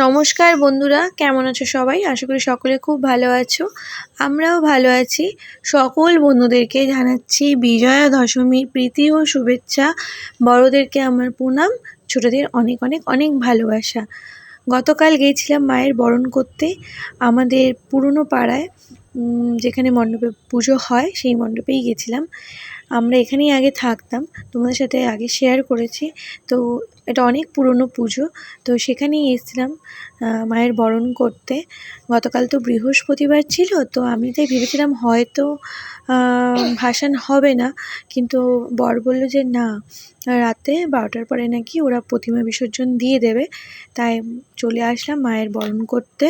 নমস্কার বন্ধুরা, কেমন আছো সবাই? আশা করি সকলে খুব ভালো আছো। আমরাও ভালো আছি। সকল বন্ধুদেরকে জানাচ্ছি বিজয়া দশমীর প্রীতি ও শুভেচ্ছা। বড়োদেরকে আমার প্রণাম, ছোটোদের অনেক অনেক অনেক ভালোবাসা। গতকাল গিয়েছিলাম মায়ের বরণ করতে আমাদের পুরনো পাড়ায়, যেখানে মণ্ডপে পুজো হয় সেই মণ্ডপেই গেছিলাম। আমরা এখানেই আগে থাকতাম, তোমাদের সাথে আগে শেয়ার করেছি। তো এটা অনেক পুরনো পুজো, তো সেখানেই এসেছিলাম মায়ের বরণ করতে। গতকাল তো বৃহস্পতিবার ছিল, তো আমি তাই ভেবেছিলাম হয়তো ভাসান হবে না, কিন্তু বর বলল যে না, রাতে 12টার পরে নাকি ওরা প্রতিমা বিসর্জন দিয়ে দেবে। তাই চলে আসলাম মায়ের বরণ করতে।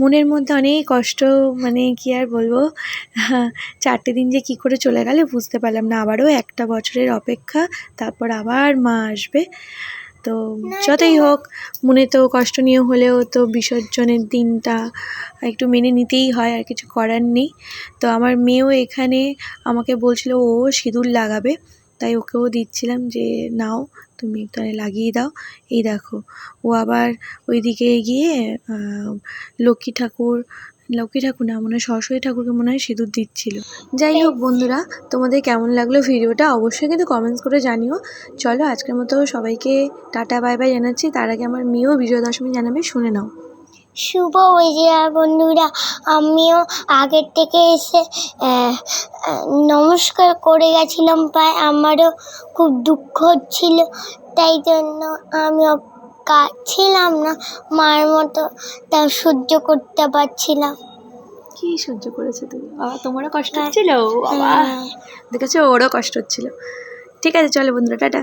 মনের মধ্যে অনেক কষ্ট, মানে কি আর বলবো। 4টে দিন যে কী করে চলে গেল বুঝতে পারলাম না। আবারও একটা বছরের অপেক্ষা, তারপর আবার মা আসবে। তো যতই হোক, মনে তো কষ্ট নিয়ে হলেও তো বিসর্জনের দিনটা একটু মেনে নিতেই হয়, আর কিছু করার নেই। তো আমার মেয়েও এখানে আমাকে বলছিল ও সিঁদুর লাগাবে, তাই ওকেও দিচ্ছিলাম যে নাও তুমি তাহলে লাগিয়ে দাও। এই দেখো, ও আবার ওইদিকে গিয়ে লক্ষ্মী ঠাকুর না, মনে হয় সরস্বতী ঠাকুরকে মনে হয় সিঁদুর দিচ্ছিল। যাই হোক বন্ধুরা, তোমাদের কেমন লাগলো ভিডিওটা অবশ্যই কিন্তু কমেন্টস করে জানিও। চলো আজকের মতো সবাইকে টাটা বাই বাই জানাচ্ছি। তার আগে আমার মেয়েও বিজয়া দশমী জানাবে, শুনে নাও। শুভ বিজয়া বন্ধুরা, আমিও আগের থেকে এসে নমস্কার করে গেছিলাম পায়ে। আমারও খুব দুঃখ হচ্ছিল, তাই জন্য আমিও কাঁদছিলাম না মায়ের মতো, তা সহ্য করতে পারছিলাম। কি সহ্য করেছো তুমি? বাবা, তোমারও কষ্ট হচ্ছিল? বাবা, দেখেছো, ওরও কষ্ট হচ্ছিল। ঠিক আছে, চলো বন্ধুরা, টাটা।